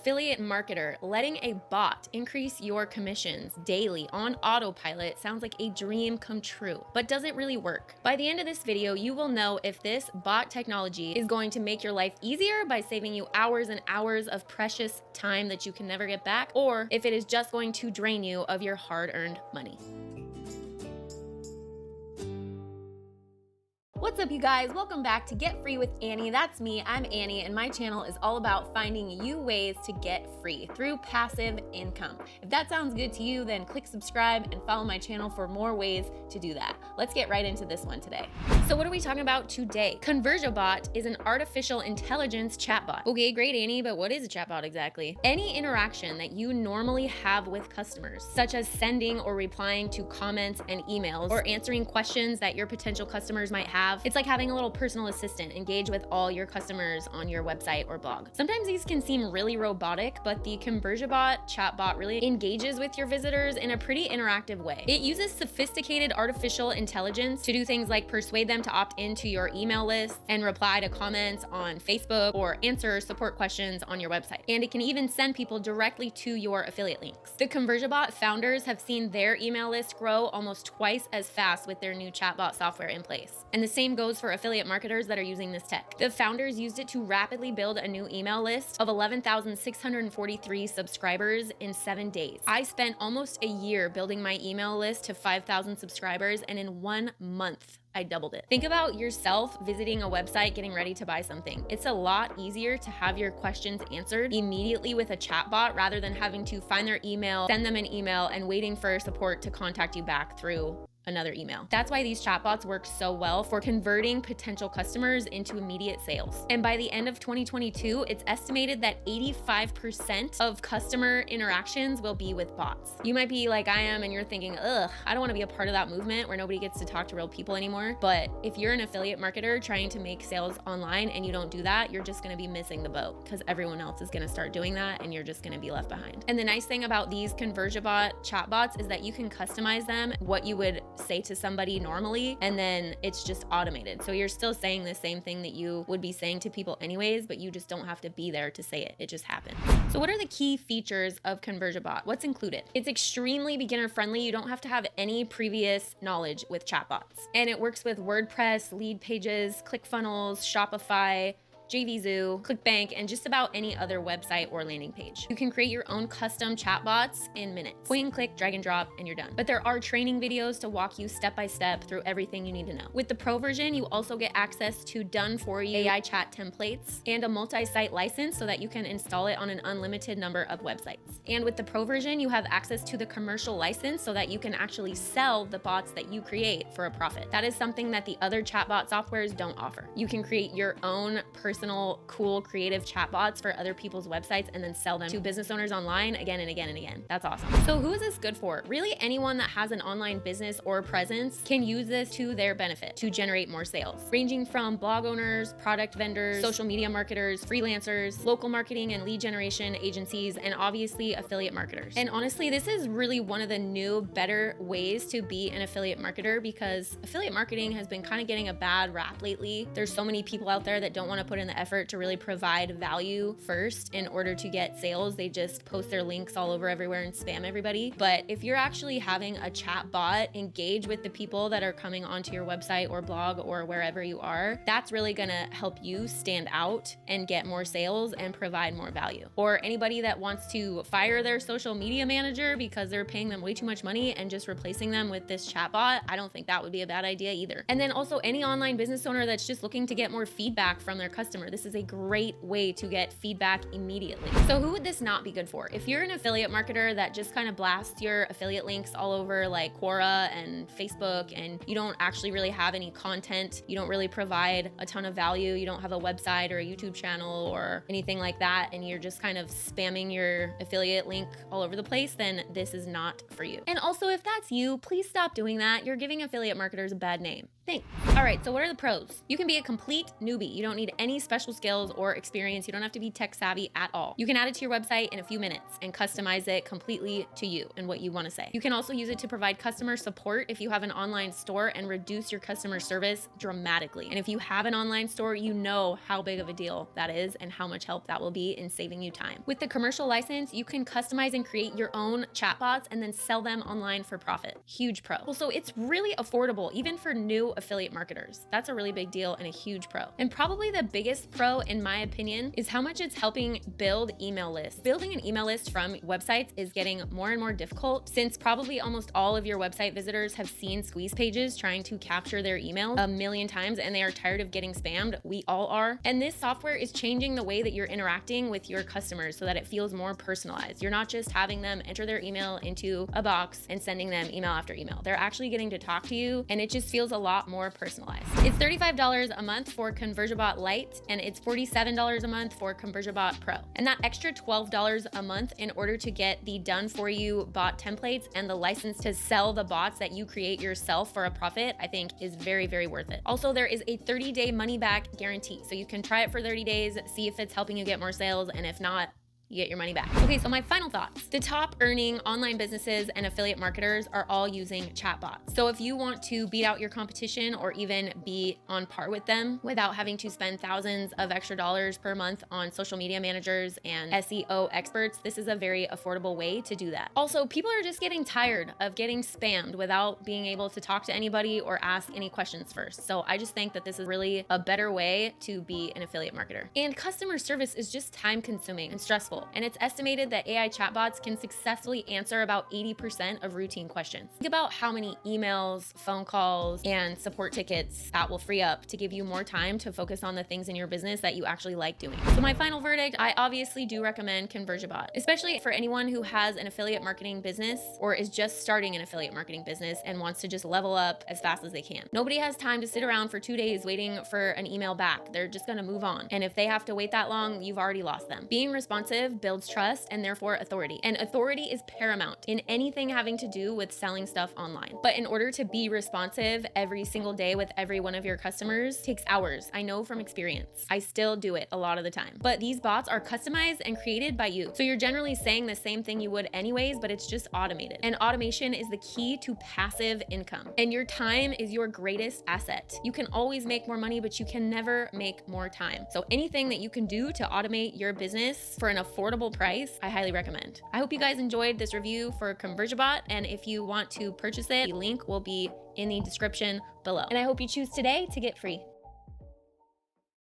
affiliate marketer, letting a bot increase your commissions daily on autopilot sounds like a dream come true, but does it really work? By the end of this video, you will know if this bot technology is going to make your life easier by saving you hours and hours of precious time that you can never get back, or if it is just going to drain you of your hard-earned money. What's up, you guys? Welcome back to Get Free with Annie. That's me. I'm Annie, and my channel is all about finding you ways to get free through passive income. If that sounds good to you, then click subscribe and follow my channel for more ways to do that. Let's get right into this one today. So what are we talking about today? Conversiobot is an artificial intelligence chatbot. Okay, great, Annie, but what is a chatbot exactly? Any interaction that you normally have with customers, such as sending or replying to comments and emails, or answering questions that your potential customers might have. It's like having a little personal assistant engage with all your customers on your website or blog. Sometimes these can seem really robotic, but the Conversiobot chatbot really engages with your visitors in a pretty interactive way. It uses sophisticated artificial intelligence to do things like persuade them to opt into your email list and reply to comments on Facebook or answer support questions on your website. And it can even send people directly to your affiliate links. The Conversiobot founders have seen their email list grow almost twice as fast with their new chatbot software in place. And the same goes for affiliate marketers that are using this tech. The founders used it to rapidly build a new email list of 11,643 subscribers in 7 days. I spent almost a year building my email list to 5,000 subscribers, and in 1 month, I doubled it. Think about yourself visiting a website, getting ready to buy something. It's a lot easier to have your questions answered immediately with a chatbot rather than having to find their email, send them an email, and waiting for support to contact you back through another email. That's why these chatbots work so well for converting potential customers into immediate sales. And by the end of 2022, it's estimated that 85% of customer interactions will be with bots. You might be like I am and you're thinking, ugh, I don't want to be a part of that movement where nobody gets to talk to real people anymore. But if you're an affiliate marketer trying to make sales online and you don't do that, you're just going to be missing the boat because everyone else is going to start doing that and you're just going to be left behind. And the nice thing about these Conversiobot chatbots is that you can customize them what you would say to somebody normally, and then it's just automated. So you're still saying the same thing that you would be saying to people anyways, but you just don't have to be there to say it. It just happens. So what are the key features of Conversiobot? What's included? It's extremely beginner friendly. You don't have to have any previous knowledge with chatbots. And it works with WordPress, lead pages, ClickFunnels, Shopify, JVZoo, ClickBank, and just about any other website or landing page. You can create your own custom chatbots in minutes. Point and click, drag and drop, and you're done. But there are training videos to walk you step by step through everything you need to know. With the Pro version, you also get access to done-for-you AI chat templates and a multi-site license so that you can install it on an unlimited number of websites. And with the Pro version, you have access to the commercial license so that you can actually sell the bots that you create for a profit. That is something that the other chatbot softwares don't offer. You can create your own personal, cool, creative chatbots for other people's websites and then sell them to business owners online again and again and again. That's awesome. So who is this good for? Really, anyone that has an online business or presence can use this to their benefit to generate more sales, ranging from blog owners, product vendors, social media marketers, freelancers, local marketing and lead generation agencies, and obviously affiliate marketers. And honestly, this is really one of the new, better ways to be an affiliate marketer because affiliate marketing has been kind of getting a bad rap lately. There's so many people out there that don't want to put in the effort to really provide value first in order to get sales. They just post their links all over everywhere and spam everybody. But if you're actually having a chat bot engage with the people that are coming onto your website or blog or wherever you are, that's really gonna help you stand out and get more sales and provide more value. Or anybody that wants to fire their social media manager because they're paying them way too much money and just replacing them with this chat bot, I don't think that would be a bad idea either. And then also any online business owner that's just looking to get more feedback from their customers. This is a great way to get feedback immediately. So who would this not be good for? If you're an affiliate marketer that just kind of blasts your affiliate links all over like Quora and Facebook, and you don't actually really have any content, you don't really provide a ton of value, you don't have a website or a YouTube channel or anything like that, and you're just kind of spamming your affiliate link all over the place, then this is not for you. And also, if that's you, please stop doing that. You're giving affiliate marketers a bad name. Thanks. All right, so what are the pros? You can be a complete newbie. You don't need any special skills or experience. You don't have to be tech savvy at all. You can add it to your website in a few minutes and customize it completely to you and what you want to say. You can also use it to provide customer support if you have an online store and reduce your customer service dramatically. And if you have an online store, you know how big of a deal that is and how much help that will be in saving you time. With the commercial license, you can customize and create your own chatbots and then sell them online for profit. Huge pro. Also, it's really affordable, even for new affiliate marketers. That's a really big deal and a huge pro. And probably the biggest pro, in my opinion, is how much it's helping build email lists. Building an email list from websites is getting more and more difficult since probably almost all of your website visitors have seen squeeze pages trying to capture their email a million times and they are tired of getting spammed. We all are. And this software is changing the way that you're interacting with your customers so that it feels more personalized. You're not just having them enter their email into a box and sending them email after email. They're actually getting to talk to you and it just feels a lot more personalized. It's $35 a month for Conversiobot Lite and it's $47 a month for Conversiobot Pro. And that extra $12 a month in order to get the done for you bot templates and the license to sell the bots that you create yourself for a profit, I think is very, very worth it. Also, there is a 30-day money back guarantee. So you can try it for 30 days, see if it's helping you get more sales, and if not, you get your money back. Okay, so my final thoughts. The top earning online businesses and affiliate marketers are all using chatbots. So if you want to beat out your competition or even be on par with them without having to spend thousands of extra dollars per month on social media managers and SEO experts, this is a very affordable way to do that. Also, people are just getting tired of getting spammed without being able to talk to anybody or ask any questions first. So I just think that this is really a better way to be an affiliate marketer. And customer service is just time consuming and stressful. And it's estimated that AI chatbots can successfully answer about 80% of routine questions. Think about how many emails, phone calls, and support tickets that will free up to give you more time to focus on the things in your business that you actually like doing. So my final verdict, I obviously do recommend Conversiobot, especially for anyone who has an affiliate marketing business or is just starting an affiliate marketing business and wants to just level up as fast as they can. Nobody has time to sit around for 2 days waiting for an email back. They're just gonna move on. And if they have to wait that long, you've already lost them. Being responsive builds trust and therefore authority. And authority is paramount in anything having to do with selling stuff online. But in order to be responsive every single day with every one of your customers takes hours. I know from experience. I still do it a lot of the time. But these bots are customized and created by you. So you're generally saying the same thing you would anyways, but it's just automated. And automation is the key to passive income. And your time is your greatest asset. You can always make more money, but you can never make more time. So anything that you can do to automate your business for an affordable price, I highly recommend. I hope you guys enjoyed this review for Conversiobot, and if you want to purchase it, the link will be in the description below. And I hope you choose today to get free.